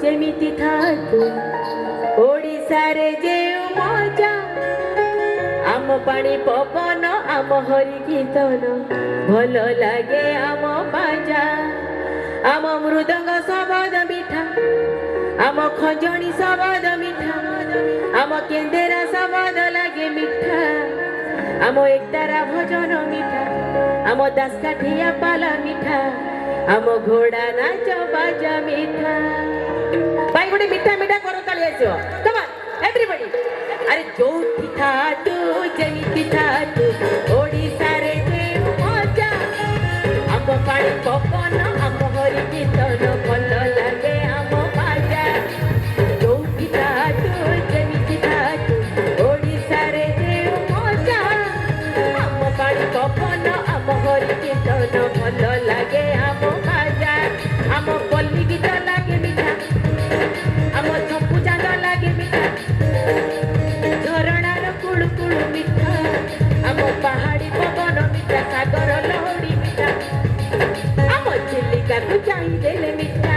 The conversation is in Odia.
ଯେମିତି ଥାତୁ ଓଡ଼ିଶାରେ ଯେଉଁ ମଜା ଆମ ପାଣି ପବନ ଆମ ହରି କୀର୍ତ୍ତନ ଭଲ ଲାଗେ ଆମ ବାଜା ଆମ ମୃଦଙ୍ଗ ଶବଦ ମିଠା ଆମ ଖଞ୍ଜଣି ଶବଦ ମିଠା ଆମ କେନ୍ଦେରା ଶବଦ ଲାଗେ ମିଠା ଆମ ଏକତାରା ଭଜନ ମିଠା ଆମ ଦାସକାଠିଆ ପାଲା ମିଠା ଆମ ଘୋଡ଼ା ନାଚ ବାଜା ମିଠା ଭାଇ ଗୋଟେ ମିଠା ମିଠା କର ତାଳି ଆସିବ କମ ଅନ୍ ଏଭରିବଡି ଆରେ ଯୋଉଠି ଥାତୁ ଯେମିତି ଥାତୁ ଓଡ଼ିଶାରେ ଯେଉଁ ମଜା ଆମ ପାଣି ପବନ ଆମ ହରି କୀର୍ତ୍ତନ ଭଲ ଲାଗେ ଆମ ବାଜା ଯୋଉଠି ଥାତୁ ଯେମିତି ଥାତୁ ଓଡ଼ିଶାରେ ଯେଉଁ ମଜା ଆମ ପାଣି ପବନ ଆମ ହରି କୀର୍ତ୍ତନ ଭଲ ଲାଗେ ଆମ ବାଜା ଆମ ପଲ୍ଲୀ ଗୀତ ଲାଗେ ମିଠା ଆମ ଚମ୍ପୁ ଚାନ୍ଦ ଲାଗେ ମିଠା ଝରଣାର କୁଳୁ କୁଳୁ ମିଠା ଆମ ପାହାଡ଼ି ପବନ ମିଠା ସାଗର ଲହଡ଼ି ମିଠା ଆମ ଚିଲିକାକୁ ଚାହିଁଦେଲେ ମିଠା